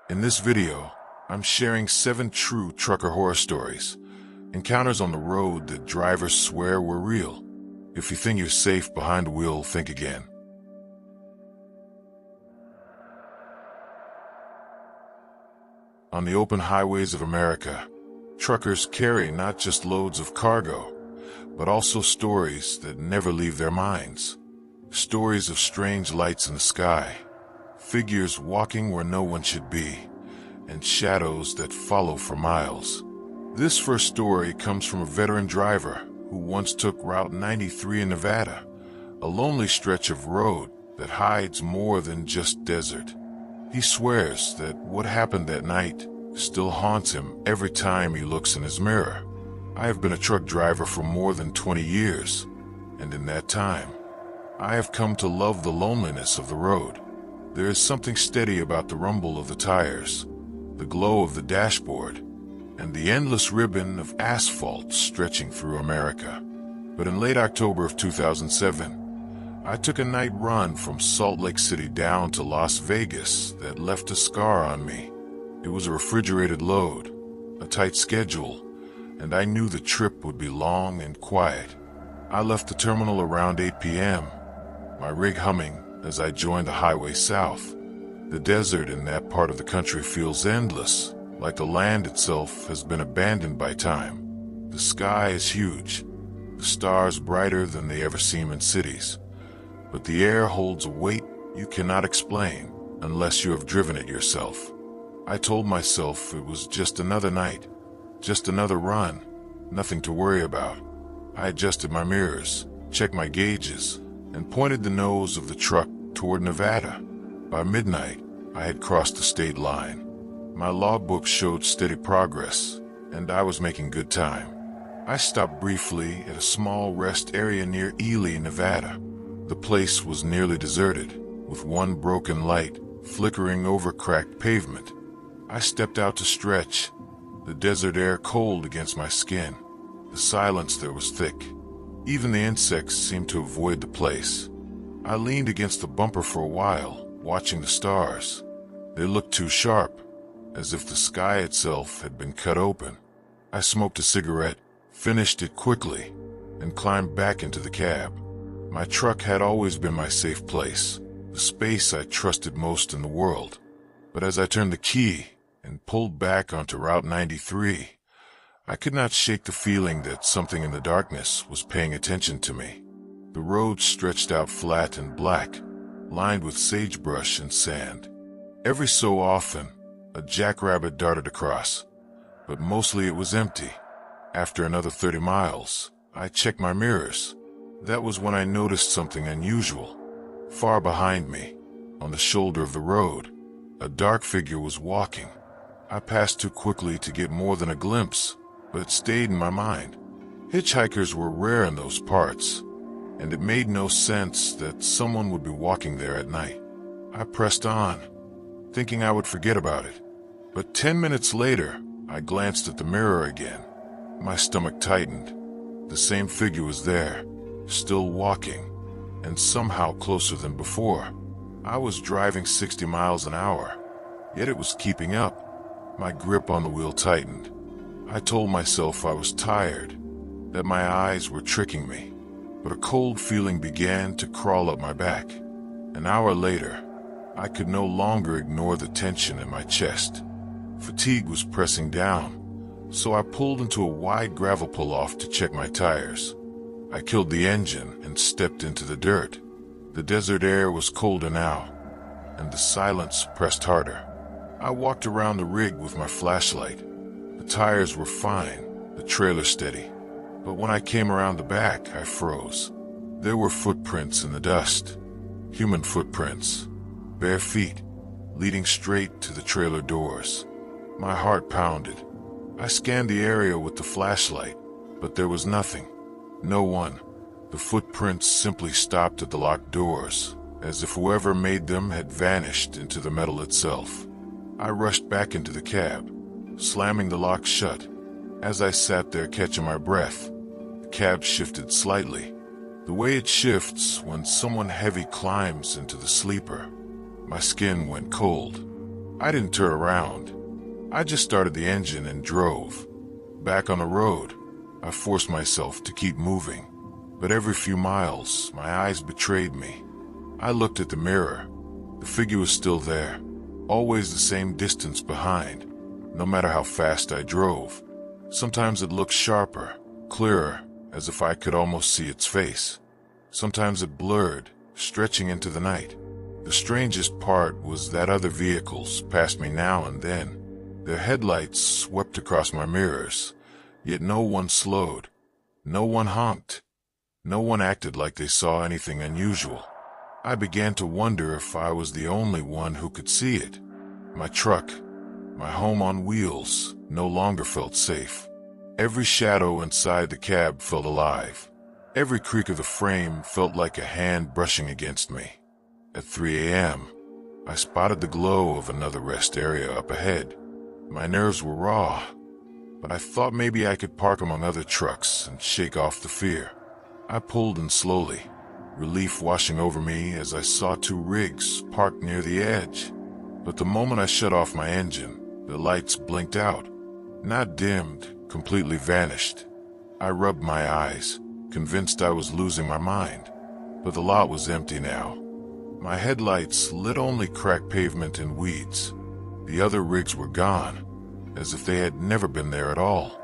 In this video, I'm sharing 7 true trucker horror stories, encounters on the road that drivers swear were real. If you think you're safe behind the wheel, think again. On the open highways of America, truckers carry not just loads of cargo, but also stories that never leave their minds. Stories of strange lights in the sky, figures walking where no one should be, and shadows that follow for miles. This first story comes from a veteran driver who once took Route 93 in Nevada, a lonely stretch of road that hides more than just desert. He swears that what happened that night still haunts him every time he looks in his mirror. I have been a truck driver for more than 20 years, and in that time, I have come to love the loneliness of the road. There is something steady about the rumble of the tires, the glow of the dashboard, and the endless ribbon of asphalt stretching through America. But in late October of 2007, I took a night run from Salt Lake City down to Las Vegas that left a scar on me. It was a refrigerated load, a tight schedule, and I knew the trip would be long and quiet. I left the terminal around 8 p.m., my rig humming as I joined the highway south. The desert in that part of the country feels endless, like the land itself has been abandoned by time. The sky is huge, the stars brighter than they ever seem in cities, but the air holds a weight you cannot explain unless you have driven it yourself. I told myself it was just another night, just another run, nothing to worry about. I adjusted my mirrors, checked my gauges, and pointed the nose of the truck toward Nevada. By midnight, I had crossed the state line. My logbook showed steady progress, and I was making good time. I stopped briefly at a small rest area near Ely, Nevada. The place was nearly deserted, with one broken light flickering over cracked pavement. I stepped out to stretch, the desert air cold against my skin. The silence there was thick. Even the insects seemed to avoid the place. I leaned against the bumper for a while, watching the stars. They looked too sharp, as if the sky itself had been cut open. I smoked a cigarette, finished it quickly, and climbed back into the cab. My truck had always been my safe place, the space I trusted most in the world. But as I turned the key and pulled back onto Route 93, I could not shake the feeling that something in the darkness was paying attention to me. The road stretched out flat and black, lined with sagebrush and sand. Every so often, a jackrabbit darted across, but mostly it was empty. After another 30 miles, I checked my mirrors. That was when I noticed something unusual. Far behind me, on the shoulder of the road, a dark figure was walking. I passed too quickly to get more than a glimpse, but it stayed in my mind. Hitchhikers were rare in those parts, and it made no sense that someone would be walking there at night. I pressed on, thinking I would forget about it. But 10 minutes later, I glanced at the mirror again. My stomach tightened. The same figure was there, still walking, and somehow closer than before. I was driving 60 miles an hour, yet it was keeping up. My grip on the wheel tightened. I told myself I was tired, that my eyes were tricking me, but a cold feeling began to crawl up my back. An hour later, I could no longer ignore the tension in my chest. Fatigue was pressing down, so I pulled into a wide gravel pull-off to check my tires. I killed the engine and stepped into the dirt. The desert air was colder now, and the silence pressed harder. I walked around the rig with my flashlight. The tires were fine, the trailer steady. But when I came around the back, I froze. There were footprints in the dust. Human footprints. Bare feet, leading straight to the trailer doors. My heart pounded. I scanned the area with the flashlight, but there was nothing. No one. The footprints simply stopped at the locked doors, as if whoever made them had vanished into the metal itself. I rushed back into the cab, slamming the lock shut. As I sat there catching my breath, the cab shifted slightly, the way it shifts when someone heavy climbs into the sleeper. My skin went cold. I didn't turn around. I just started the engine and drove. Back on the road, I forced myself to keep moving. But every few miles, my eyes betrayed me. I looked at the mirror. The figure was still there, always the same distance behind, no matter how fast I drove. Sometimes it looked sharper, clearer, as if I could almost see its face. Sometimes it blurred, stretching into the night. The strangest part was that other vehicles passed me now and then. Their headlights swept across my mirrors, yet no one slowed. No one honked. No one acted like they saw anything unusual. I began to wonder if I was the only one who could see it. My truck, my home on wheels, no longer felt safe. Every shadow inside the cab felt alive. Every creak of the frame felt like a hand brushing against me. At 3 a.m., I spotted the glow of another rest area up ahead. My nerves were raw, but I thought maybe I could park among other trucks and shake off the fear. I pulled in slowly, relief washing over me as I saw 2 rigs parked near the edge. But the moment I shut off my engine, the lights blinked out. Not dimmed, completely vanished. I rubbed my eyes, convinced I was losing my mind. But the lot was empty now. My headlights lit only cracked pavement and weeds. The other rigs were gone, as if they had never been there at all.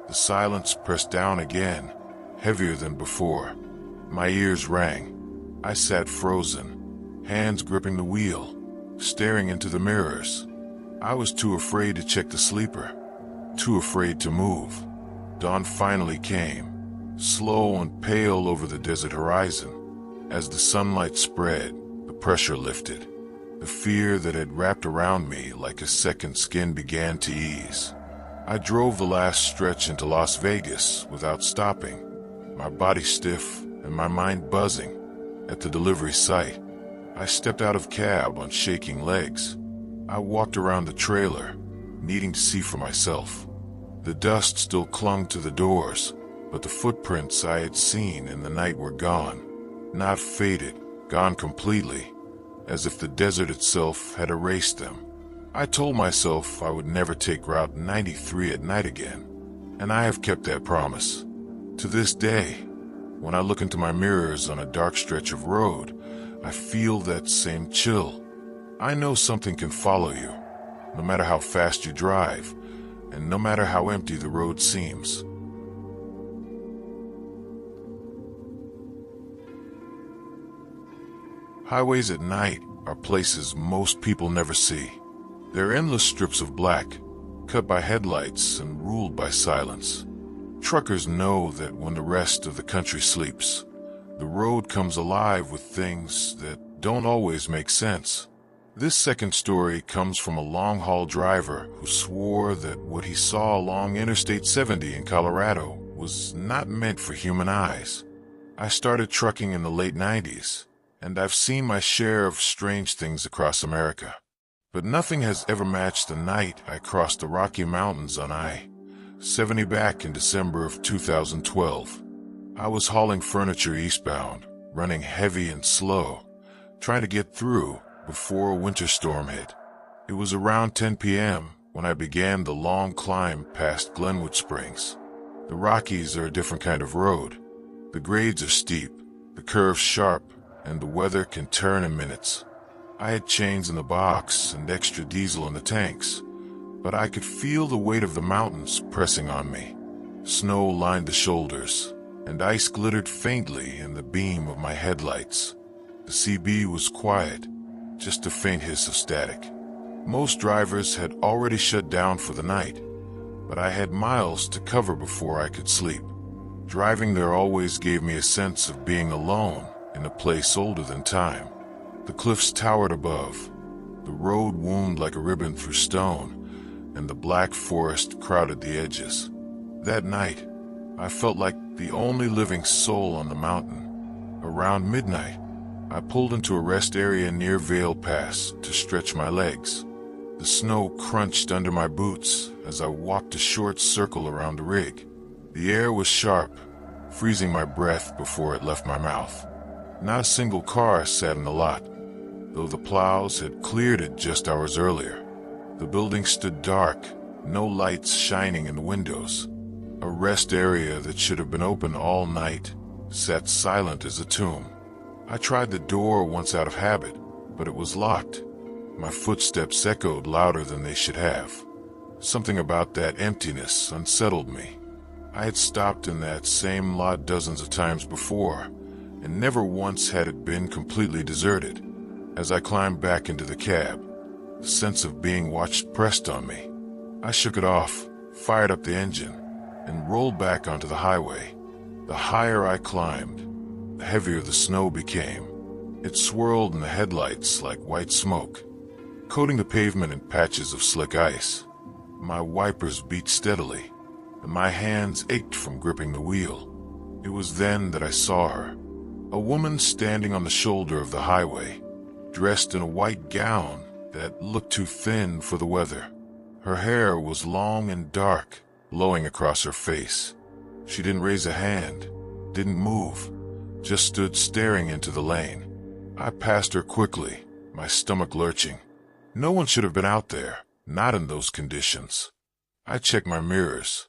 The silence pressed down again, heavier than before. My ears rang. I sat frozen, hands gripping the wheel, staring into the mirrors. I was too afraid to check the sleeper, too afraid to move. Dawn finally came, slow and pale over the desert horizon. As the sunlight spread, the pressure lifted. The fear that had wrapped around me like a second skin began to ease. I drove the last stretch into Las Vegas without stopping, my body stiff and my mind buzzing. At the delivery site, I stepped out of cab on shaking legs. I walked around the trailer, needing to see for myself. The dust still clung to the doors, but the footprints I had seen in the night were gone. Not faded, gone completely, as if the desert itself had erased them. I told myself I would never take Route 93 at night again, and I have kept that promise. To this day, when I look into my mirrors on a dark stretch of road, I feel that same chill. I know something can follow you, no matter how fast you drive, and no matter how empty the road seems. Highways at night are places most people never see. They're endless strips of black, cut by headlights and ruled by silence. Truckers know that when the rest of the country sleeps, the road comes alive with things that don't always make sense. This second story comes from a long-haul driver who swore that what he saw along Interstate 70 in Colorado was not meant for human eyes. I started trucking in the late 90s, and I've seen my share of strange things across America. But nothing has ever matched the night I crossed the Rocky Mountains on I-70 back in December of 2012. I was hauling furniture eastbound, running heavy and slow, trying to get through before a winter storm hit. It was around 10 p.m. when I began the long climb past Glenwood Springs. The Rockies are a different kind of road. The grades are steep, the curves sharp, and the weather can turn in minutes. I had chains in the box and extra diesel in the tanks, but I could feel the weight of the mountains pressing on me. Snow lined the shoulders, and ice glittered faintly in the beam of my headlights. The CB was quiet, just a faint hiss of static. Most drivers had already shut down for the night, but I had miles to cover before I could sleep. Driving there always gave me a sense of being alone in a place older than time. The cliffs towered above, the road wound like a ribbon through stone, and the black forest crowded the edges. That night, I felt like the only living soul on the mountain. Around midnight, I pulled into a rest area near Vail Pass to stretch my legs. The snow crunched under my boots as I walked a short circle around the rig. The air was sharp, freezing my breath before it left my mouth. Not a single car sat in the lot, though the plows had cleared it just hours earlier. The building stood dark, no lights shining in the windows. A rest area that should have been open all night sat silent as a tomb. I tried the door once out of habit, but it was locked. My footsteps echoed louder than they should have. Something about that emptiness unsettled me. I had stopped in that same lot dozens of times before, and never once had it been completely deserted. As I climbed back into the cab, the sense of being watched pressed on me. I shook it off, fired up the engine, and rolled back onto the highway. The higher I climbed, the heavier the snow became. It swirled in the headlights like white smoke, coating the pavement in patches of slick ice. My wipers beat steadily, and my hands ached from gripping the wheel. It was then that I saw her. A woman standing on the shoulder of the highway, dressed in a white gown that looked too thin for the weather. Her hair was long and dark, blowing across her face. She didn't raise a hand, didn't move, just stood staring into the lane. I passed her quickly, my stomach lurching. No one should have been out there, not in those conditions. I checked my mirrors.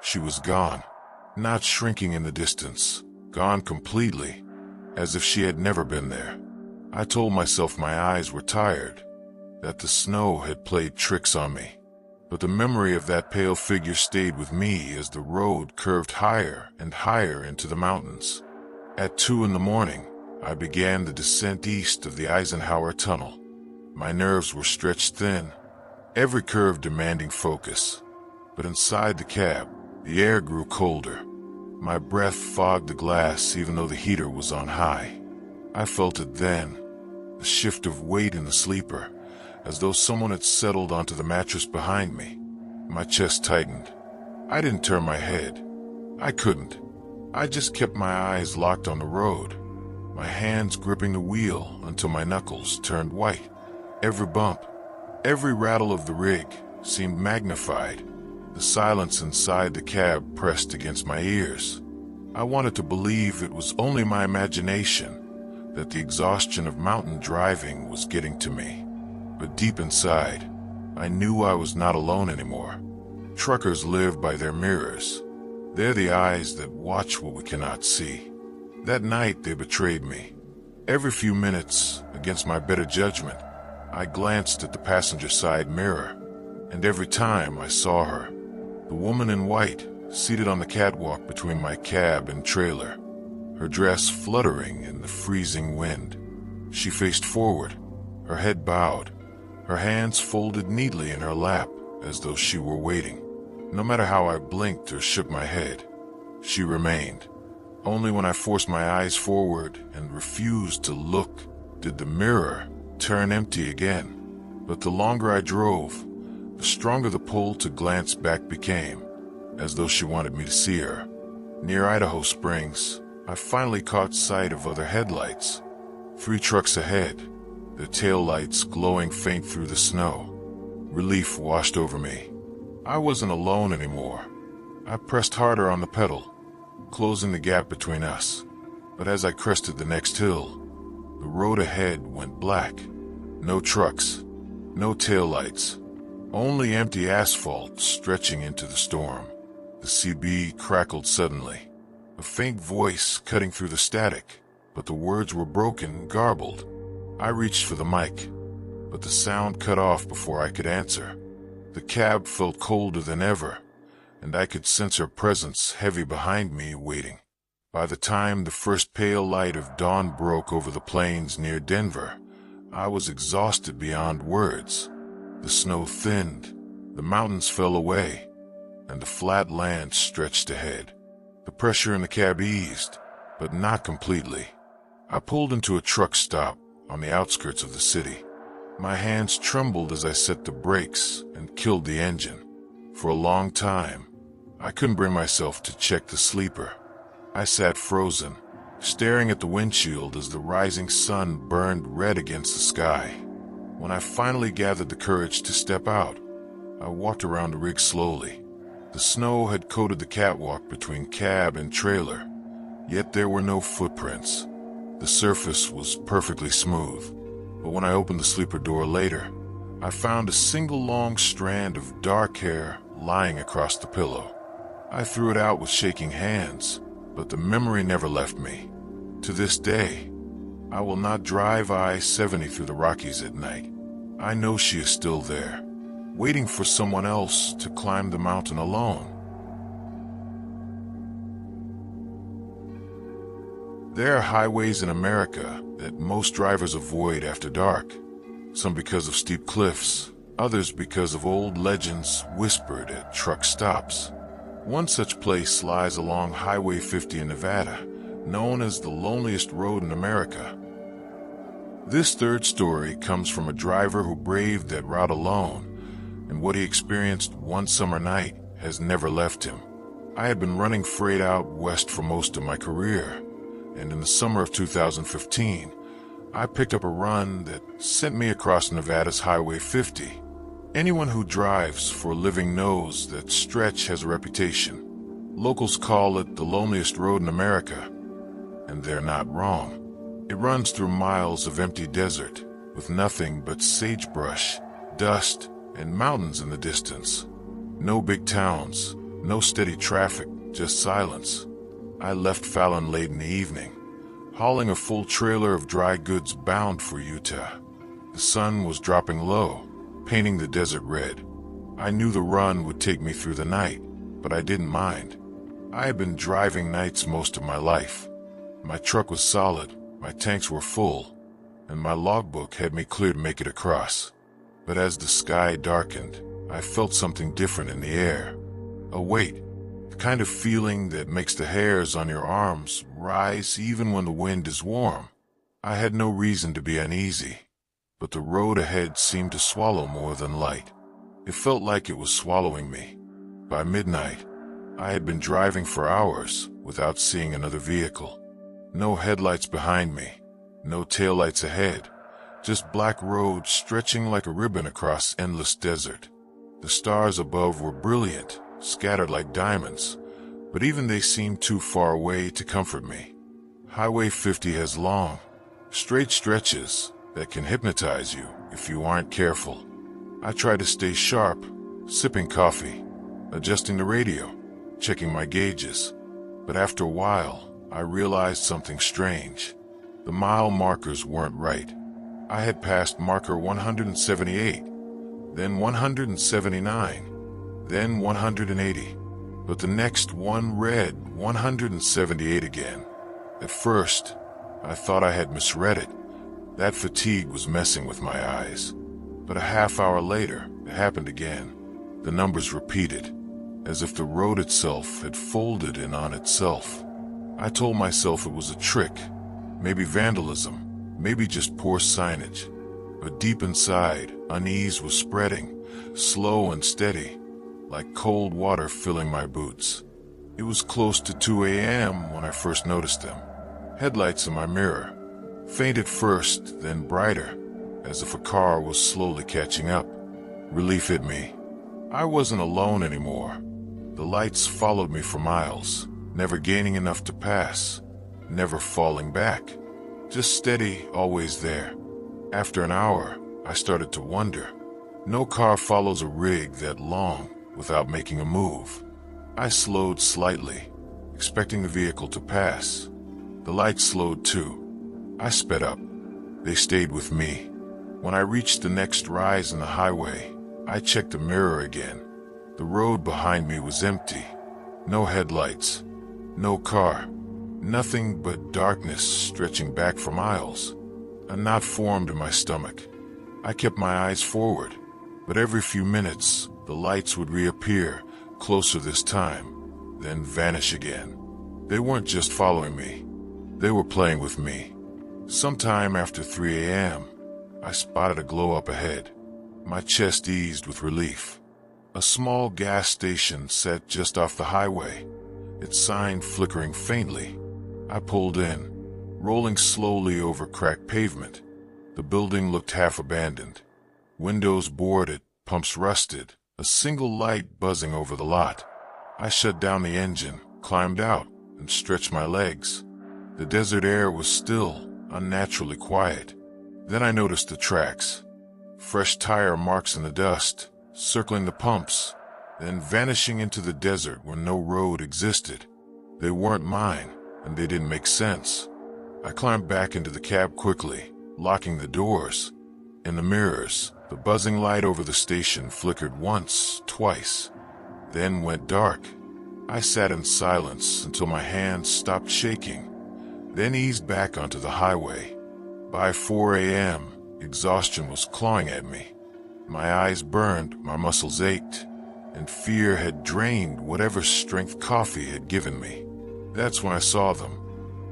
She was gone, not shrinking in the distance, gone completely, as if she had never been there. I told myself my eyes were tired, that the snow had played tricks on me. But the memory of that pale figure stayed with me as the road curved higher and higher into the mountains. At 2 a.m, I began the descent east of the Eisenhower Tunnel. My nerves were stretched thin, every curve demanding focus. But inside the cab, the air grew colder. My breath fogged the glass even though the heater was on high. I felt it then, the shift of weight in the sleeper, as though someone had settled onto the mattress behind me. My chest tightened. I didn't turn my head. I couldn't. I just kept my eyes locked on the road, my hands gripping the wheel until my knuckles turned white. Every bump, every rattle of the rig seemed magnified. The silence inside the cab pressed against my ears. I wanted to believe it was only my imagination, that the exhaustion of mountain driving was getting to me. But deep inside, I knew I was not alone anymore. Truckers live by their mirrors. They're the eyes that watch what we cannot see. That night they betrayed me. Every few minutes, against my better judgment, I glanced at the passenger side mirror, and every time I saw her, the woman in white, seated on the catwalk between my cab and trailer, her dress fluttering in the freezing wind. She faced forward, her head bowed, her hands folded neatly in her lap as though she were waiting. No matter how I blinked or shook my head, she remained. Only when I forced my eyes forward and refused to look did the mirror turn empty again. But the longer I drove, the stronger the pull to glance back became, as though she wanted me to see her. Near Idaho Springs, I finally caught sight of other headlights. 3 trucks ahead, their taillights glowing faint through the snow. Relief washed over me. I wasn't alone anymore. I pressed harder on the pedal, closing the gap between us. But as I crested the next hill, the road ahead went black. No trucks, no taillights, only empty asphalt stretching into the storm. The CB crackled suddenly, a faint voice cutting through the static, but the words were broken, garbled. I reached for the mic, but the sound cut off before I could answer. The cab felt colder than ever, and I could sense her presence heavy behind me, waiting. By the time the first pale light of dawn broke over the plains near Denver, I was exhausted beyond words. The snow thinned, the mountains fell away, and the flat land stretched ahead. The pressure in the cab eased, but not completely. I pulled into a truck stop on the outskirts of the city. My hands trembled as I set the brakes and killed the engine. For a long time, I couldn't bring myself to check the sleeper. I sat frozen, staring at the windshield as the rising sun burned red against the sky. When I finally gathered the courage to step out, I walked around the rig slowly. The snow had coated the catwalk between cab and trailer, yet there were no footprints. The surface was perfectly smooth, but when I opened the sleeper door later, I found a single long strand of dark hair lying across the pillow. I threw it out with shaking hands, but the memory never left me. To this day, I will not drive I-70 through the Rockies at night. I know she is still there, waiting for someone else to climb the mountain alone. There are highways in America that most drivers avoid after dark, some because of steep cliffs, others because of old legends whispered at truck stops. One such place lies along Highway 50 in Nevada, known as the loneliest road in America. This third story comes from a driver who braved that route alone, and what he experienced one summer night has never left him. I had been running freight out west for most of my career, and in the summer of 2015, I picked up a run that sent me across Nevada's Highway 50. Anyone who drives for a living knows that stretch has a reputation. Locals call it the loneliest road in America, and they're not wrong. It runs through miles of empty desert, with nothing but sagebrush, dust, and mountains in the distance. No big towns, no steady traffic, just silence. I left Fallon late in the evening, hauling a full trailer of dry goods bound for Utah. The sun was dropping low, painting the desert red. I knew the run would take me through the night, but I didn't mind. I had been driving nights most of my life. My truck was solid, my tanks were full, and my logbook had me clear to make it across. But as the sky darkened, I felt something different in the air. A weight. The kind of feeling that makes the hairs on your arms rise even when the wind is warm. I had no reason to be uneasy, but the road ahead seemed to swallow more than light. It felt like it was swallowing me. By midnight, I had been driving for hours without seeing another vehicle. No headlights behind me, no taillights ahead, just black road stretching like a ribbon across endless desert. The stars above were brilliant, scattered like diamonds, but even they seemed too far away to comfort me. Highway 50 has long, straight stretches that can hypnotize you if you aren't careful. I tried to stay sharp, sipping coffee, adjusting the radio, checking my gauges, but after a while, I realized something strange. The mile markers weren't right. I had passed marker 178, then 179, then 180, but the next one read 178 again. At first, I thought I had misread it. That fatigue was messing with my eyes. But a half hour later, it happened again. The numbers repeated, as if the road itself had folded in on itself. I told myself it was a trick, maybe vandalism, maybe just poor signage. But deep inside, unease was spreading, slow and steady, like cold water filling my boots. It was close to 2 a.m. when I first noticed them. Headlights in my mirror, faint at first, then brighter, as if a car was slowly catching up. Relief hit me. I wasn't alone anymore. The lights followed me for miles, never gaining enough to pass, never falling back. Just steady, always there. After an hour, I started to wonder. No car follows a rig that long without making a move. I slowed slightly, expecting the vehicle to pass. The lights slowed too. I sped up. They stayed with me. When I reached the next rise in the highway, I checked the mirror again. The road behind me was empty. No headlights, no car, nothing but darkness stretching back for miles. A knot formed in my stomach. I kept my eyes forward, but every few minutes, the lights would reappear, closer this time, then vanish again. They weren't just following me. They were playing with me. Sometime after 3 a.m., I spotted a glow up ahead. My chest eased with relief. A small gas station set just off the highway, its sign flickering faintly. I pulled in, rolling slowly over cracked pavement. The building looked half abandoned. Windows boarded, pumps rusted, a single light buzzing over the lot. I shut down the engine, climbed out, and stretched my legs. The desert air was still, unnaturally quiet. Then I noticed the tracks. fresh tire marks in the dust, circling the pumps, then vanishing into the desert where no road existed. They weren't mine, and they didn't make sense. I climbed back into the cab quickly, locking the doors. In the mirrors, the buzzing light over the station flickered once, twice, then went dark. I sat in silence until my hands stopped shaking, then eased back onto the highway. By 4 a.m., exhaustion was clawing at me. My eyes burned, my muscles ached, and fear had drained whatever strength coffee had given me. That's when I saw them.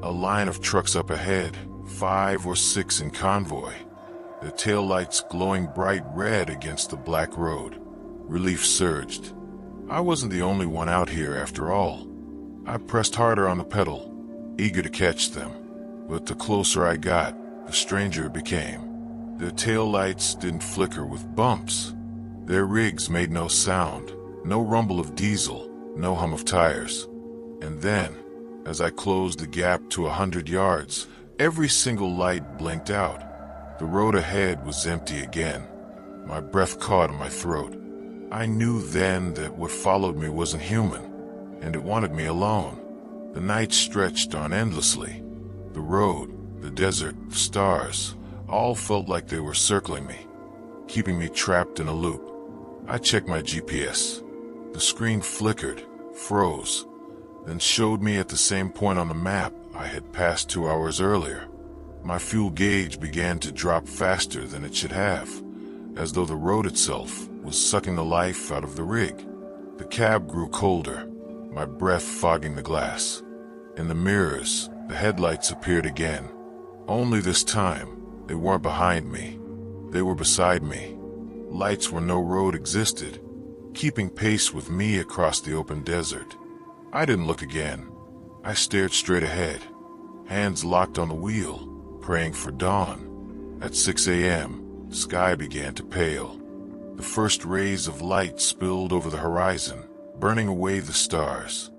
A line of trucks up ahead, 5 or 6 in convoy, their taillights glowing bright red against the black road. Relief surged. I wasn't the only one out here after all. I pressed harder on the pedal, eager to catch them. But the closer I got, the stranger it became. Their taillights didn't flicker with bumps. Their rigs made no sound, no rumble of diesel, no hum of tires. And then, as I closed the gap to 100 yards, every single light blinked out. The road ahead was empty again. My breath caught in my throat. I knew then that what followed me wasn't human, and it wanted me alone. The night stretched on endlessly. The road, the desert, the stars, all felt like they were circling me, keeping me trapped in a loop. I checked my GPS. The screen flickered, froze, then showed me at the same point on the map I had passed 2 hours earlier. My fuel gauge began to drop faster than it should have, as though the road itself was sucking the life out of the rig. The cab grew colder, my breath fogging the glass. In the mirrors, the headlights appeared again. Only this time, they weren't behind me. They were beside me. Lights where no road existed, keeping pace with me across the open desert. I didn't look again. I stared straight ahead, hands locked on the wheel, praying for dawn. At 6 a.m., the sky began to pale. The first rays of light spilled over the horizon, burning away the stars.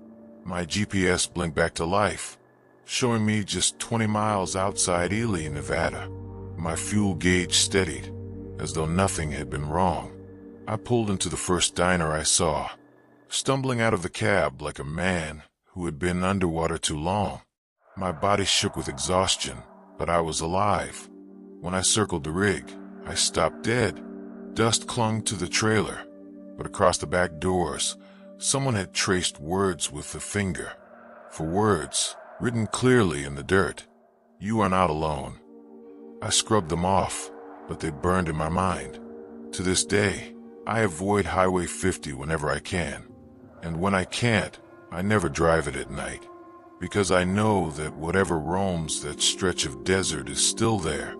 My GPS blinked back to life, showing me just 20 miles outside Ely, Nevada. My fuel gauge steadied, as though nothing had been wrong. I pulled into the first diner I saw, stumbling out of the cab like a man who had been underwater too long. My body shook with exhaustion, but I was alive. When I circled the rig, I stopped dead. Dust clung to the trailer, but across the back doors, someone had traced words with a finger. For words, written clearly in the dirt. "You are not alone." I scrubbed them off, but they burned in my mind. To this day, I avoid Highway 50 whenever I can. And when I can't, I never drive it at night. Because I know that whatever roams that stretch of desert is still there,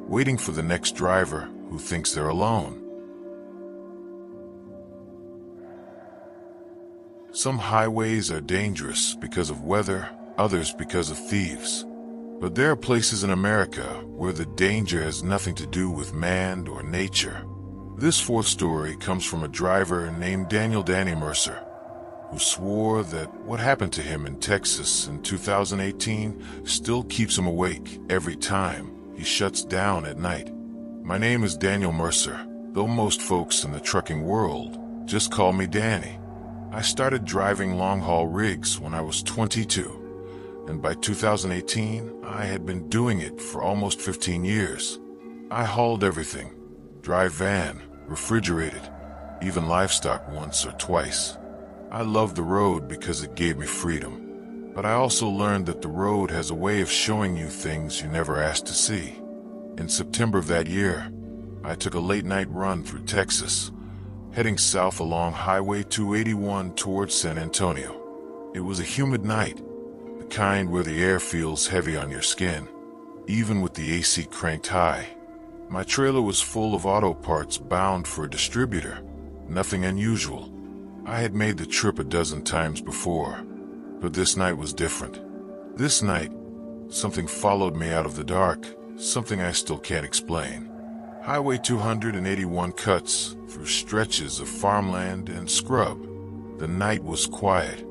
waiting for the next driver who thinks they're alone. Some highways are dangerous because of weather, others because of thieves. But there are places in America where the danger has nothing to do with man or nature. This fourth story comes from a driver named Danny Mercer, who swore that what happened to him in Texas in 2018 still keeps him awake every time he shuts down at night. My name is Daniel Mercer, though most folks in the trucking world just call me Danny. I started driving long-haul rigs when I was 22, and by 2018, I had been doing it for almost 15 years. I hauled everything: dry van, refrigerated, even livestock once or twice. I loved the road because it gave me freedom, but I also learned that the road has a way of showing you things you never asked to see. In September of that year, I took a late-night run through Texas, heading south along Highway 281 towards San Antonio. It was a humid night, the kind where the air feels heavy on your skin, even with the AC cranked high. My trailer was full of auto parts bound for a distributor, nothing unusual. I had made the trip a dozen times before, but this night was different. This night, something followed me out of the dark, something I still can't explain. Highway 281 cuts through stretches of farmland and scrub. The night was quiet,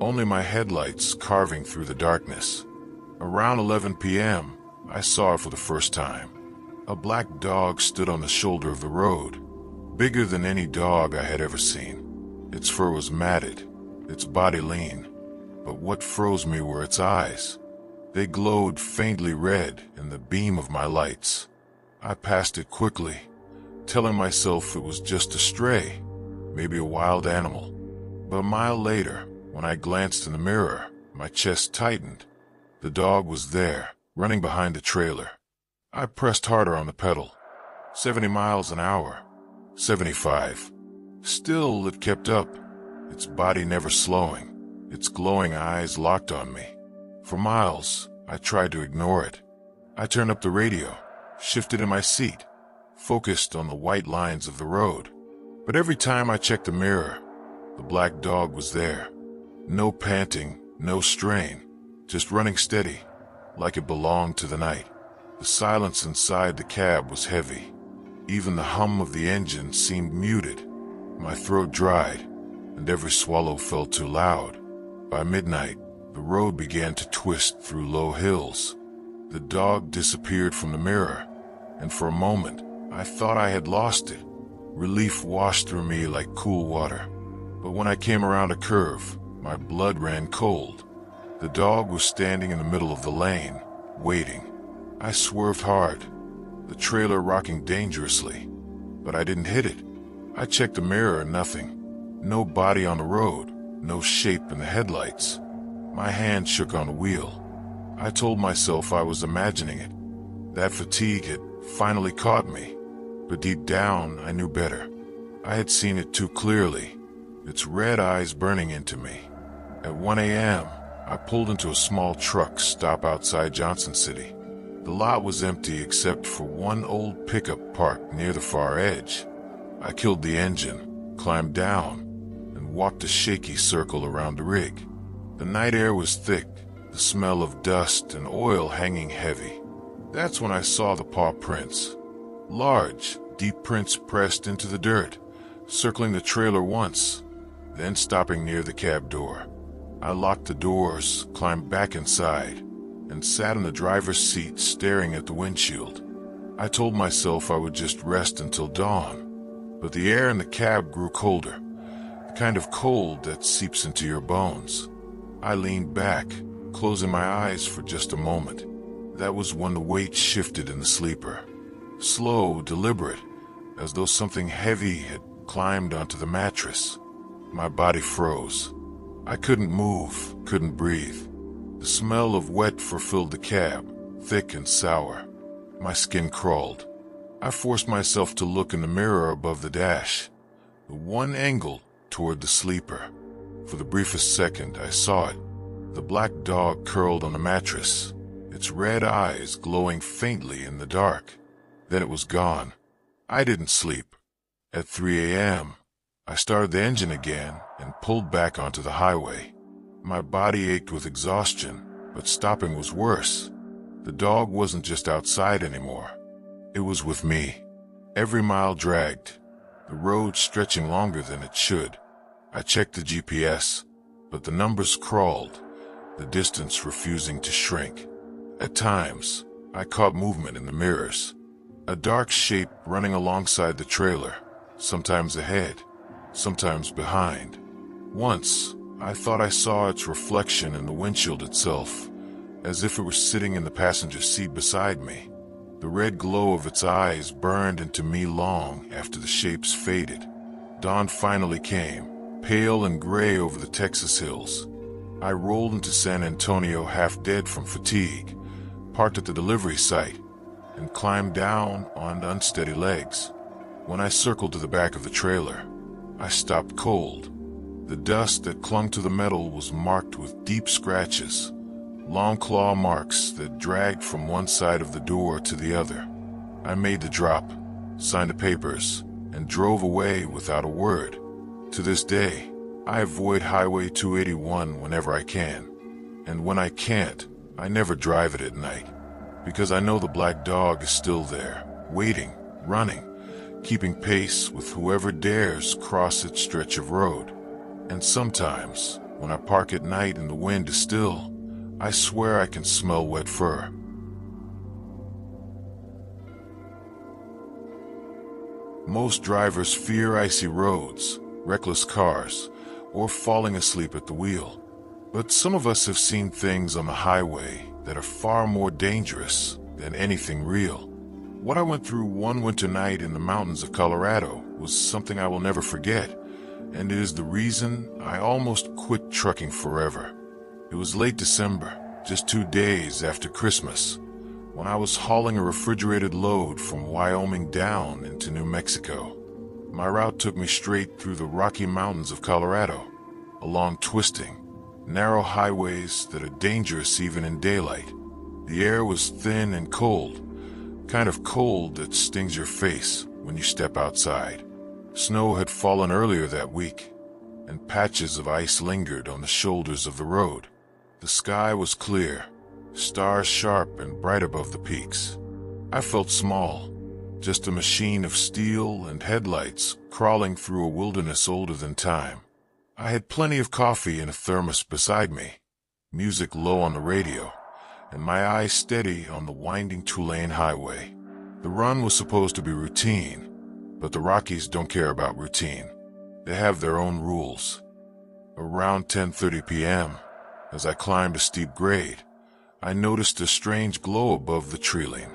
only my headlights carving through the darkness. Around 11 p.m., I saw it for the first time. A black dog stood on the shoulder of the road, bigger than any dog I had ever seen. Its fur was matted, its body lean, but what froze me were its eyes. They glowed faintly red in the beam of my lights. I passed it quickly, telling myself it was just a stray, maybe a wild animal. But a mile later, when I glanced in the mirror, my chest tightened. The dog was there, running behind the trailer. I pressed harder on the pedal. 70 miles an hour. 75. Still, it kept up, its body never slowing, its glowing eyes locked on me. For miles, I tried to ignore it. I turned up the radio, shifted in my seat, focused on the white lines of the road. But every time I checked the mirror, the black dog was there. No panting, no strain, just running steady, like it belonged to the night. The silence inside the cab was heavy. Even the hum of the engine seemed muted. My throat dried, and every swallow felt too loud. By midnight, the road began to twist through low hills. The dog disappeared from the mirror, and for a moment, I thought I had lost it. Relief washed through me like cool water. But when I came around a curve, my blood ran cold. The dog was standing in the middle of the lane, waiting. I swerved hard, the trailer rocking dangerously, but I didn't hit it. I checked the mirror, nothing. No body on the road, no shape in the headlights. My hand shook on the wheel. I told myself I was imagining it. That fatigue had finally caught me, but deep down I knew better. I had seen it too clearly, its red eyes burning into me. At 1 a.m., I pulled into a small truck stop outside Johnson City. The lot was empty except for one old pickup parked near the far edge. I killed the engine, climbed down, and walked a shaky circle around the rig. The night air was thick, the smell of dust and oil hanging heavy. That's when I saw the paw prints. Large, deep prints pressed into the dirt, circling the trailer once, then stopping near the cab door. I locked the doors, climbed back inside, and sat in the driver's seat staring at the windshield. I told myself I would just rest until dawn, but the air in the cab grew colder, the kind of cold that seeps into your bones. I leaned back, closing my eyes for just a moment. That was when the weight shifted in the sleeper. Slow, deliberate, as though something heavy had climbed onto the mattress. My body froze. I couldn't move, couldn't breathe. The smell of wet fur filled the cab, thick and sour. My skin crawled. I forced myself to look in the mirror above the dash, the one angle toward the sleeper. For the briefest second, I saw it. The black dog curled on the mattress, its red eyes glowing faintly in the dark. Then it was gone. I didn't sleep. At 3 a.m., I started the engine again and pulled back onto the highway. My body ached with exhaustion, but stopping was worse. The dog wasn't just outside anymore. It was with me. Every mile dragged, the road stretching longer than it should. I checked the GPS, but the numbers crawled, the distance refusing to shrink. At times, I caught movement in the mirrors. A dark shape running alongside the trailer, sometimes ahead, sometimes behind. Once, I thought I saw its reflection in the windshield itself, as if it were sitting in the passenger seat beside me. The red glow of its eyes burned into me long after the shapes faded. Dawn finally came, pale and gray over the Texas hills. I rolled into San Antonio half dead from fatigue, parked at the delivery site, and climbed down on unsteady legs. When I circled to the back of the trailer, I stopped cold. The dust that clung to the metal was marked with deep scratches, long claw marks that dragged from one side of the door to the other. I made the drop, signed the papers, and drove away without a word. To this day, I avoid Highway 281 whenever I can. And when I can't, I never drive it at night. Because I know the black dog is still there, waiting, running, keeping pace with whoever dares cross its stretch of road. And sometimes, when I park at night and the wind is still, I swear I can smell wet fur. Most drivers fear icy roads, reckless cars, or falling asleep at the wheel. But some of us have seen things on the highway that are far more dangerous than anything real. What I went through one winter night in the mountains of Colorado was something I will never forget, and it is the reason I almost quit trucking forever. It was late December, just 2 days after Christmas, when I was hauling a refrigerated load from Wyoming down into New Mexico. My route took me straight through the Rocky Mountains of Colorado, along twisting, narrow highways that are dangerous even in daylight. The air was thin and cold, kind of cold that stings your face when you step outside. Snow had fallen earlier that week, and patches of ice lingered on the shoulders of the road. The sky was clear, stars sharp and bright above the peaks. I felt small, just a machine of steel and headlights crawling through a wilderness older than time. I had plenty of coffee in a thermos beside me, music low on the radio, and my eyes steady on the winding two-lane highway. The run was supposed to be routine, but the Rockies don't care about routine. They have their own rules. Around 10:30 p.m., as I climbed a steep grade, I noticed a strange glow above the tree-line.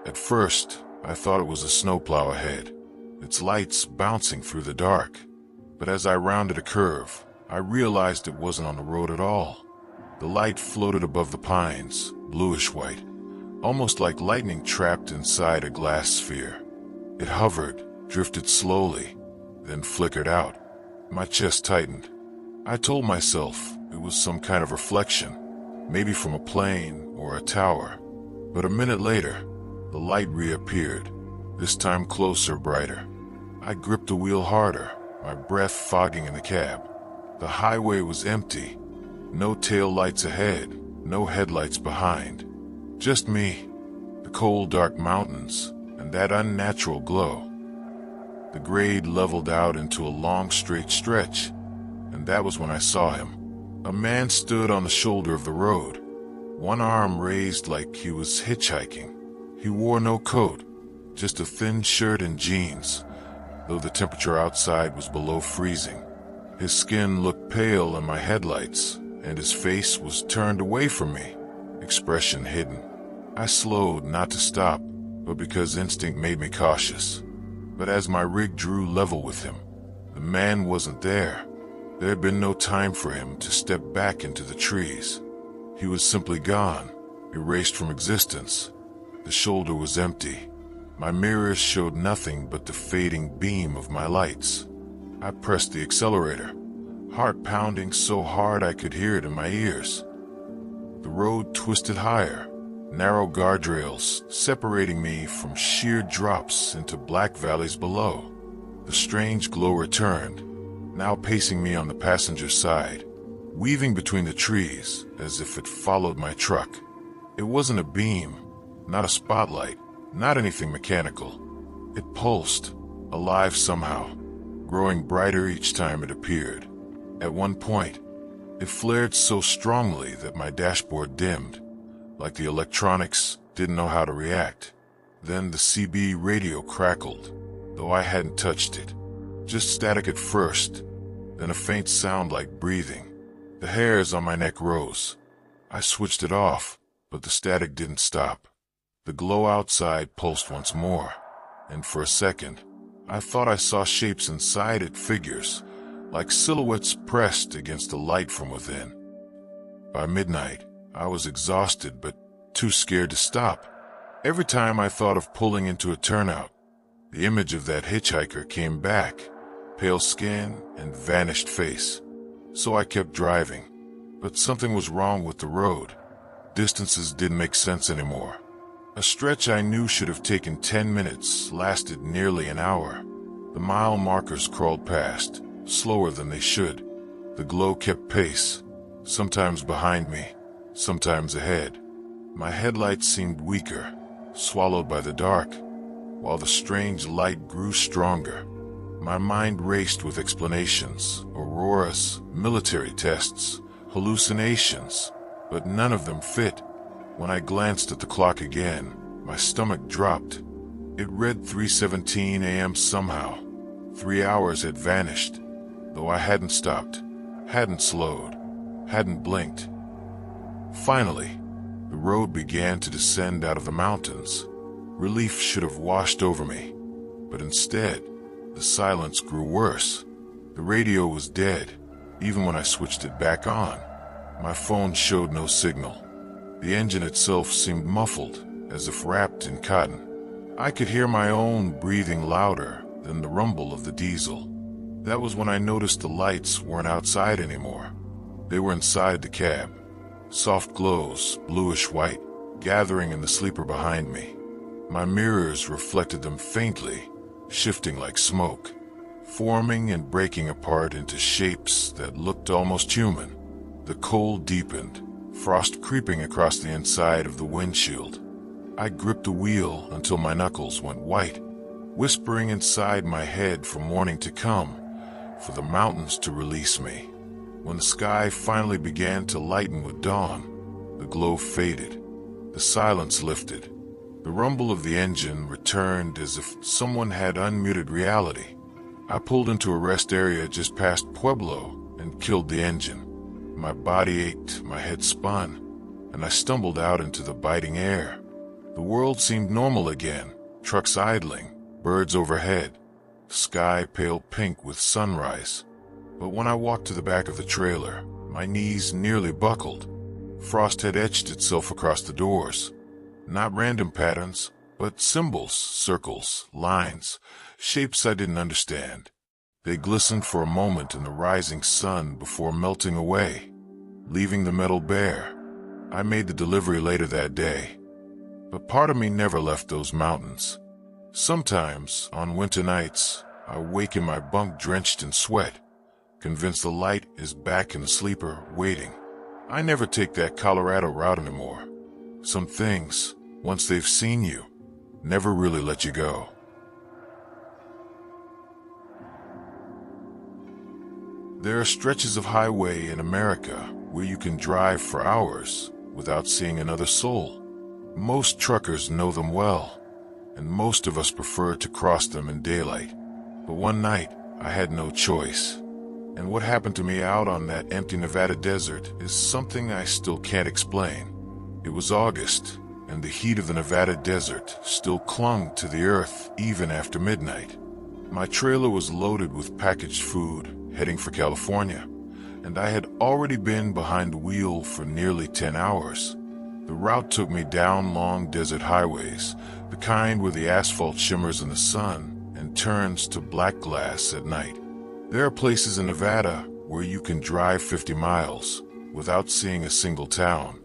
At first, I thought it was a snowplow ahead, its lights bouncing through the dark. But as I rounded a curve, I realized it wasn't on the road at all. The light floated above the pines, bluish-white, almost like lightning trapped inside a glass sphere. It hovered, drifted slowly, then flickered out. My chest tightened. I told myself it was some kind of reflection, maybe from a plane or a tower. But a minute later, the light reappeared, this time closer, brighter. I gripped the wheel harder, my breath fogging in the cab. The highway was empty. No tail lights ahead, no headlights behind. Just me, the cold, dark mountains, and that unnatural glow. The grade leveled out into a long, straight stretch, and that was when I saw him. A man stood on the shoulder of the road, one arm raised like he was hitchhiking. He wore no coat, just a thin shirt and jeans, though the temperature outside was below freezing. His skin looked pale in my headlights, and his face was turned away from me, expression hidden. I slowed, not to stop, but because instinct made me cautious. But as my rig drew level with him, the man wasn't there. There had been no time for him to step back into the trees. He was simply gone, erased from existence. The shoulder was empty. My mirrors showed nothing but the fading beam of my lights. I pressed the accelerator, heart pounding so hard I could hear it in my ears. The road twisted higher, narrow guardrails separating me from sheer drops into black valleys below. The strange glow returned, now pacing me on the passenger side, weaving between the trees as if it followed my truck. It wasn't a beam, not a spotlight, not anything mechanical. It pulsed, alive somehow, growing brighter each time it appeared. At one point, it flared so strongly that my dashboard dimmed, like the electronics didn't know how to react. Then the CB radio crackled, though I hadn't touched it. Just static at first, then a faint sound like breathing. The hairs on my neck rose. I switched it off, but the static didn't stop. The glow outside pulsed once more, and for a second, I thought I saw shapes inside it, figures, like silhouettes pressed against the light from within. By midnight, I was exhausted but too scared to stop. Every time I thought of pulling into a turnout, the image of that hitchhiker came back, pale skin and vanished face. So I kept driving, but something was wrong with the road. Distances didn't make sense anymore. A stretch I knew should have taken 10 minutes lasted nearly an hour. The mile markers crawled past, slower than they should. The glow kept pace, sometimes behind me, sometimes ahead. My headlights seemed weaker, swallowed by the dark, while the strange light grew stronger. My mind raced with explanations, auroras, military tests, hallucinations, but none of them fit. When I glanced at the clock again, my stomach dropped. It read 3:17 a.m. somehow. 3 hours had vanished, though I hadn't stopped, hadn't slowed, hadn't blinked. Finally, the road began to descend out of the mountains. Relief should have washed over me, but instead, the silence grew worse. The radio was dead, even when I switched it back on. My phone showed no signal. The engine itself seemed muffled, as if wrapped in cotton. I could hear my own breathing louder than the rumble of the diesel. That was when I noticed the lights weren't outside anymore. They were inside the cab. Soft glows, bluish white, gathering in the sleeper behind me. My mirrors reflected them faintly, shifting like smoke, forming and breaking apart into shapes that looked almost human. The cold deepened, frost creeping across the inside of the windshield. I gripped the wheel until my knuckles went white, whispering inside my head for morning to come, for the mountains to release me. When the sky finally began to lighten with dawn, the glow faded. The silence lifted. The rumble of the engine returned as if someone had unmuted reality. I pulled into a rest area just past Pueblo and killed the engine. My body ached, my head spun, and I stumbled out into the biting air. The world seemed normal again, trucks idling, birds overhead, sky pale pink with sunrise. But when I walked to the back of the trailer, my knees nearly buckled. Frost had etched itself across the doors. Not random patterns, but symbols, circles, lines, shapes I didn't understand. They glistened for a moment in the rising sun before melting away, leaving the metal bare. I made the delivery later that day, but part of me never left those mountains. Sometimes, on winter nights, I wake in my bunk drenched in sweat, convinced the light is back in the sleeper, waiting. I never take that Colorado route anymore. Some things, once they've seen you, never really let you go. There are stretches of highway in America where you can drive for hours without seeing another soul. Most truckers know them well, and most of us prefer to cross them in daylight. But one night, I had no choice. And what happened to me out on that empty Nevada desert is something I still can't explain. It was August, and the heat of the Nevada desert still clung to the earth even after midnight. My trailer was loaded with packaged food, heading for California, and I had already been behind the wheel for nearly 10 hours. The route took me down long desert highways, the kind where the asphalt shimmers in the sun and turns to black glass at night. There are places in Nevada where you can drive 50 miles without seeing a single town.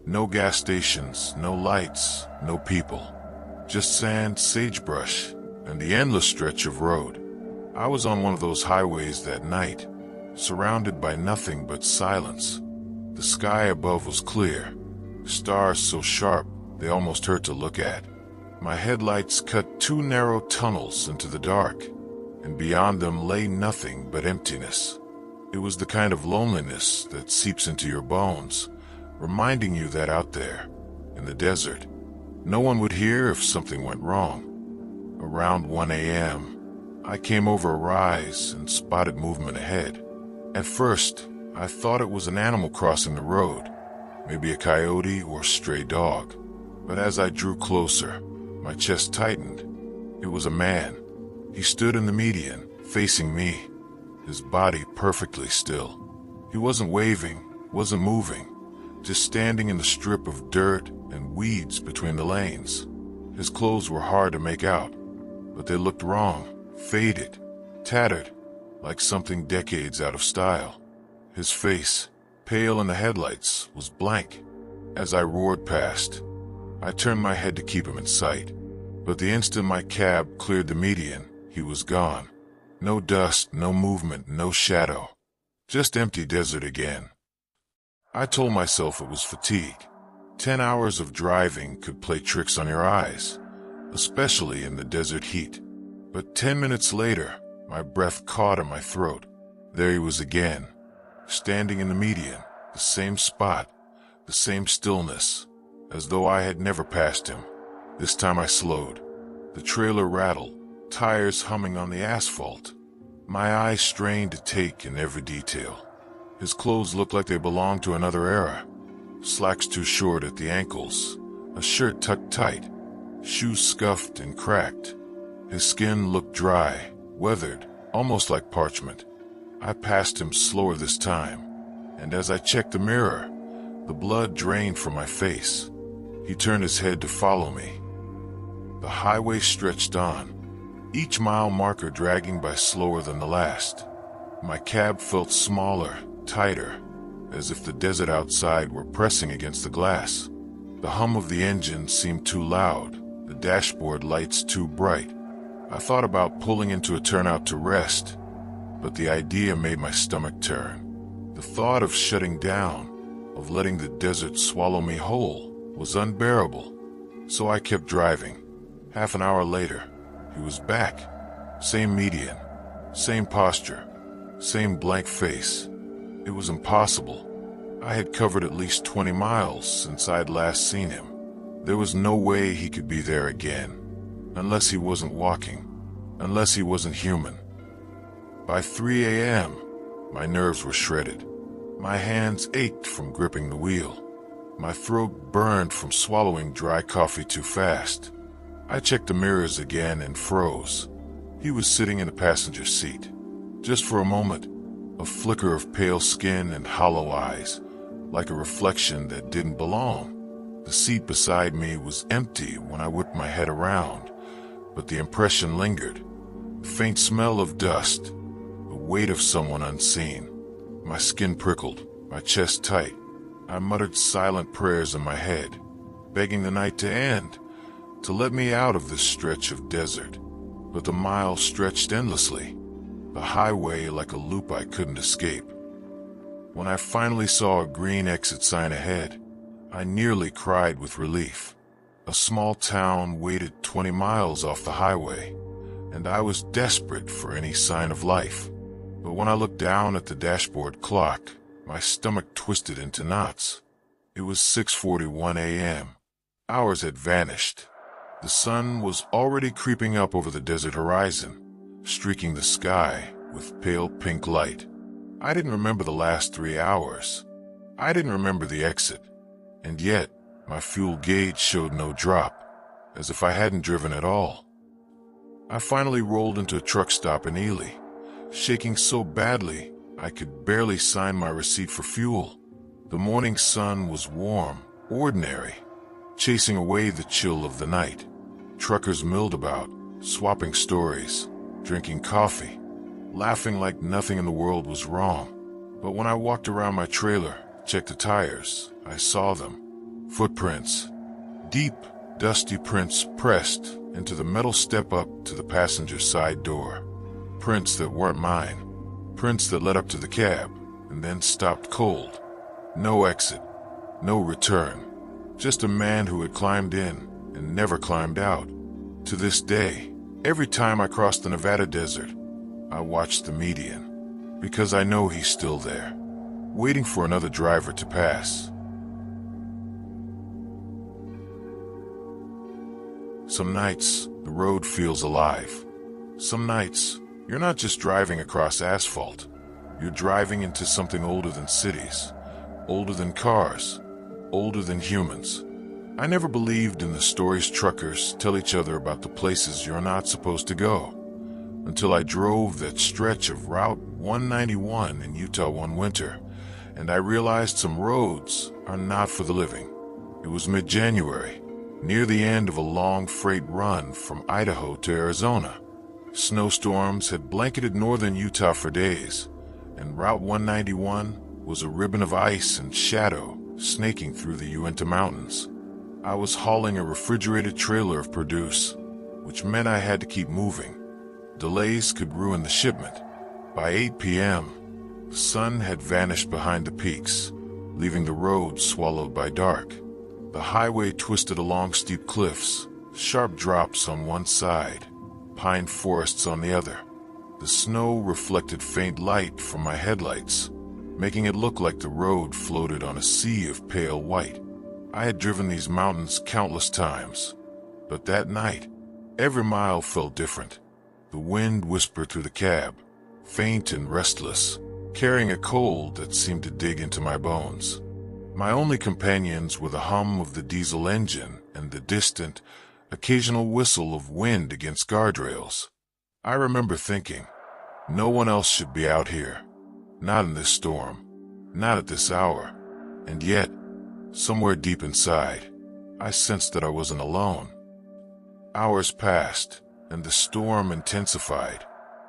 No gas stations, no lights, no people. Just sand, sagebrush, and the endless stretch of road. I was on one of those highways that night, surrounded by nothing but silence. The sky above was clear, stars so sharp they almost hurt to look at. My headlights cut 2 narrow tunnels into the dark, and beyond them lay nothing but emptiness. It was the kind of loneliness that seeps into your bones, reminding you that out there, in the desert, no one would hear if something went wrong. Around 1 a.m., I came over a rise and spotted movement ahead. At first, I thought it was an animal crossing the road, maybe a coyote or stray dog. But as I drew closer, my chest tightened. It was a man. He stood in the median, facing me, his body perfectly still. He wasn't waving, wasn't moving, just standing in the strip of dirt and weeds between the lanes. His clothes were hard to make out, but they looked wrong, faded, tattered, like something decades out of style. His face, pale in the headlights, was blank. As I roared past, I turned my head to keep him in sight, but the instant my cab cleared the median, he was gone. No dust, no movement, no shadow. Just empty desert again. I told myself it was fatigue. 10 hours of driving could play tricks on your eyes, especially in the desert heat. But 10 minutes later, my breath caught in my throat. There he was again, standing in the median, the same spot, the same stillness, as though I had never passed him. This time I slowed. The trailer rattled, tires humming on the asphalt. My eyes strained to take in every detail. His clothes looked like they belonged to another era. Slacks too short at the ankles, a shirt tucked tight, shoes scuffed and cracked. His skin looked dry, weathered, almost like parchment. I passed him slower this time, and as I checked the mirror, the blood drained from my face. He turned his head to follow me. The highway stretched on, each mile marker dragging by slower than the last. My cab felt smaller, tighter, as if the desert outside were pressing against the glass. The hum of the engine seemed too loud, the dashboard lights too bright. I thought about pulling into a turnout to rest, but the idea made my stomach turn. The thought of shutting down, of letting the desert swallow me whole, was unbearable. So I kept driving. Half an hour later, he was back. Same median, same posture, same blank face. It was impossible. I had covered at least 20 miles since I'd last seen him. There was no way he could be there again. Unless he wasn't walking, unless he wasn't human. By 3 a.m., my nerves were shredded. My hands ached from gripping the wheel. My throat burned from swallowing dry coffee too fast. I checked the mirrors again and froze. He was sitting in the passenger seat. Just for a moment, a flicker of pale skin and hollow eyes, like a reflection that didn't belong. The seat beside me was empty when I whipped my head around, but the impression lingered. The faint smell of dust, the weight of someone unseen. My skin prickled, my chest tight. I muttered silent prayers in my head, begging the night to end, to let me out of this stretch of desert. But the miles stretched endlessly, the highway like a loop I couldn't escape. When I finally saw a green exit sign ahead, I nearly cried with relief. A small town waited 20 miles off the highway, and I was desperate for any sign of life. But when I looked down at the dashboard clock, my stomach twisted into knots. It was 6:41 a.m. Hours had vanished. The sun was already creeping up over the desert horizon, streaking the sky with pale pink light. I didn't remember the last 3 hours. I didn't remember the exit. And yet, my fuel gauge showed no drop, as if I hadn't driven at all. I finally rolled into a truck stop in Ely, shaking so badly I could barely sign my receipt for fuel. The morning sun was warm, ordinary, chasing away the chill of the night. Truckers milled about, swapping stories, drinking coffee, laughing like nothing in the world was wrong. But when I walked around my trailer, checked the tires, I saw them. Footprints. Deep, dusty prints pressed into the metal step-up to the passenger side door. Prints that weren't mine. Prints that led up to the cab, and then stopped cold. No exit. No return. Just a man who had climbed in and never climbed out. To this day, every time I cross the Nevada desert, I watch the median, because I know he's still there, waiting for another driver to pass. Some nights, the road feels alive. Some nights, you're not just driving across asphalt. You're driving into something older than cities, older than cars, older than humans. I never believed in the stories truckers tell each other about the places you're not supposed to go, until I drove that stretch of Route 191 in Utah one winter, and I realized some roads are not for the living. It was mid-January, near the end of a long freight run from Idaho to Arizona. Snowstorms had blanketed northern Utah for days, and Route 191 was a ribbon of ice and shadow snaking through the Uinta Mountains. I was hauling a refrigerated trailer of produce, which meant I had to keep moving. Delays could ruin the shipment. By 8 p.m., the sun had vanished behind the peaks, leaving the road swallowed by dark. The highway twisted along steep cliffs, sharp drops on one side, pine forests on the other. The snow reflected faint light from my headlights, making it look like the road floated on a sea of pale white. I had driven these mountains countless times, but that night, Every mile felt different. The wind whispered through the cab, faint and restless, carrying a cold that seemed to dig into my bones. My only companions were the hum of the diesel engine and the distant, occasional whistle of wind against guardrails. I remember thinking, no one else should be out here. Not in this storm. Not at this hour. And yet, somewhere deep inside, I sensed that I wasn't alone. Hours passed, and the storm intensified.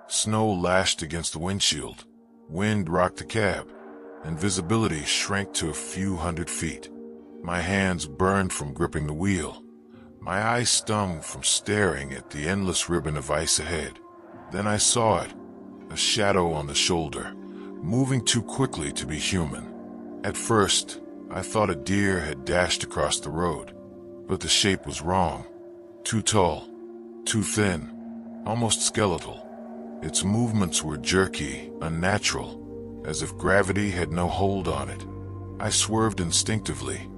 Snow lashed against the windshield. Wind rocked the cab, and visibility shrank to a few hundred feet. My hands burned from gripping the wheel. My eyes stung from staring at the endless ribbon of ice ahead. Then I saw it, a shadow on the shoulder, moving too quickly to be human. At first, I thought a deer had dashed across the road, but the shape was wrong. Too tall, too thin, almost skeletal. Its movements were jerky, unnatural, as if gravity had no hold on it. I swerved instinctively,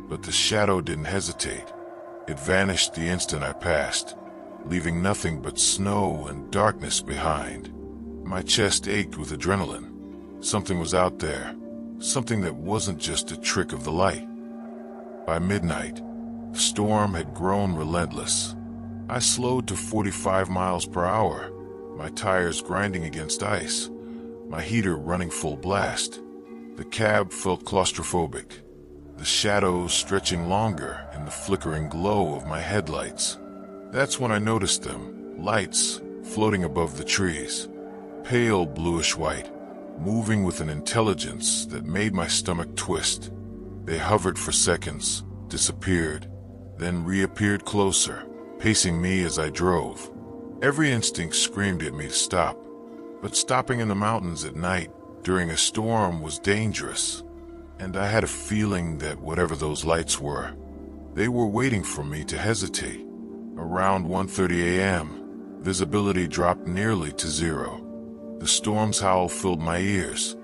but the shadow didn't hesitate. It vanished the instant I passed, leaving nothing but snow and darkness behind. My chest ached with adrenaline. Something was out there, something that wasn't just a trick of the light. By midnight, the storm had grown relentless. I slowed to 45 miles per hour, my tires grinding against ice, my heater running full blast. The cab felt claustrophobic, the shadows stretching longer in the flickering glow of my headlights. That's when I noticed them, lights floating above the trees, pale bluish white, moving with an intelligence that made my stomach twist. They hovered for seconds, disappeared, then reappeared closer, pacing me as I drove. Every instinct screamed at me to stop, but stopping in the mountains at night during a storm was dangerous, and I had a feeling that whatever those lights were, they were waiting for me to hesitate. Around 1:30 a.m., visibility dropped nearly to zero. The storm's howl filled my ears,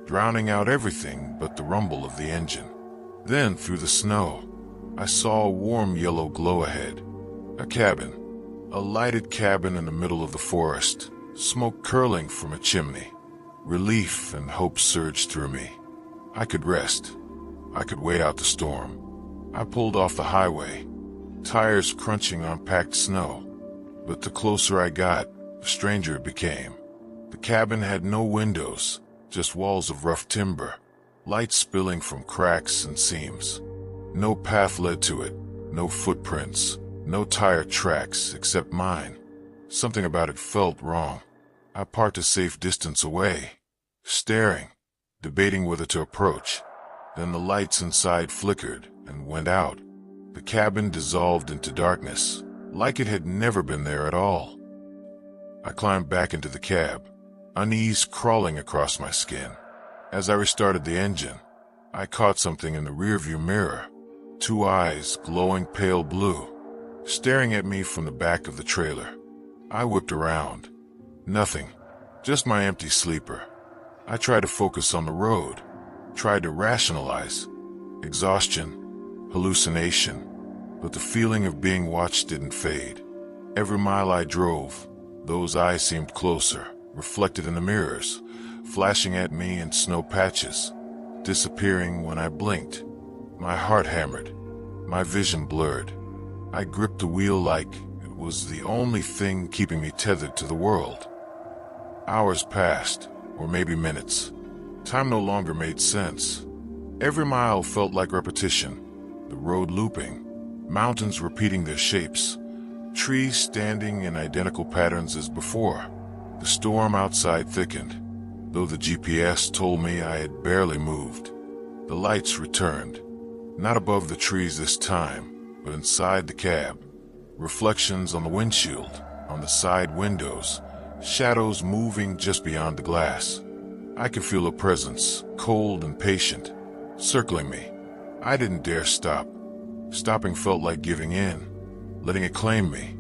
drowning out everything but the rumble of the engine. Then, through the snow, I saw a warm yellow glow ahead. A cabin. A lighted cabin in the middle of the forest, smoke curling from a chimney. Relief and hope surged through me. I could rest. I could wait out the storm. I pulled off the highway, tires crunching on packed snow. But the closer I got, the stranger it became. The cabin had no windows, just walls of rough timber, light spilling from cracks and seams. No path led to it, no footprints, no tire tracks except mine. Something about it felt wrong. I parked a safe distance away, staring, debating whether to approach. Then the lights inside flickered and went out. The cabin dissolved into darkness, like it had never been there at all. I climbed back into the cab, unease crawling across my skin. As I restarted the engine, I caught something in the rearview mirror. Two eyes, glowing pale blue, staring at me from the back of the trailer. I whipped around. Nothing, just my empty sleeper. I tried to focus on the road, tried to rationalize. Exhaustion, hallucination, but the feeling of being watched didn't fade. Every mile I drove, those eyes seemed closer, reflected in the mirrors, flashing at me in snow patches, disappearing when I blinked. My heart hammered, my vision blurred. I gripped the wheel like it was the only thing keeping me tethered to the world. Hours passed, or maybe minutes. Time no longer made sense. Every mile felt like repetition, the road looping, mountains repeating their shapes, trees standing in identical patterns as before. The storm outside thickened, though the GPS told me I had barely moved. The lights returned, not above the trees this time, but inside the cab. Reflections on the windshield, on the side windows, shadows moving just beyond the glass. I could feel a presence, cold and patient, circling me. I didn't dare stop. Stopping felt like giving in, letting it claim me.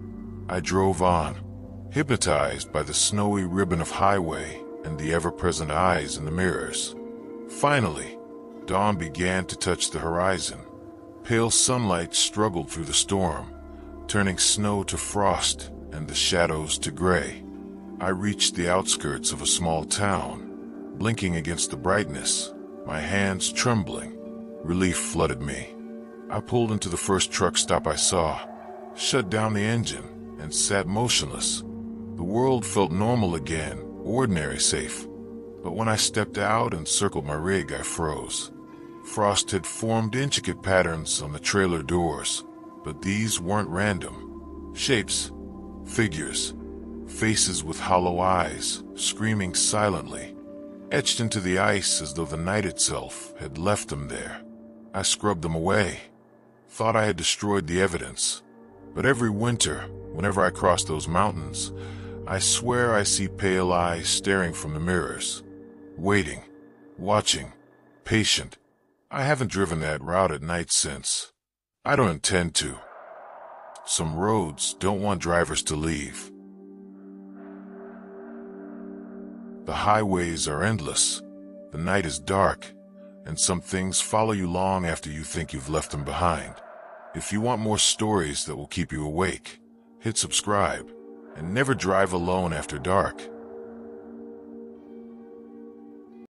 I drove on, hypnotized by the snowy ribbon of highway and the ever-present eyes in the mirrors. Finally, dawn began to touch the horizon. Pale sunlight struggled through the storm, turning snow to frost and the shadows to gray. I reached the outskirts of a small town, blinking against the brightness, my hands trembling. Relief flooded me. I pulled into the first truck stop I saw, shut down the engine, and sat motionless. The world felt normal again, ordinary safe. But when I stepped out and circled my rig, I froze. Frost had formed intricate patterns on the trailer doors, but these weren't random. Shapes, figures, faces with hollow eyes, screaming silently, etched into the ice as though the night itself had left them there. I scrubbed them away, thought I had destroyed the evidence. But every winter, whenever I cross those mountains, I swear I see pale eyes staring from the mirrors, waiting, watching, patient. I haven't driven that route at night since. I don't intend to. Some roads don't want drivers to leave. The highways are endless, the night is dark, and some things follow you long after you think you've left them behind. If you want more stories that will keep you awake, hit subscribe, and never drive alone after dark.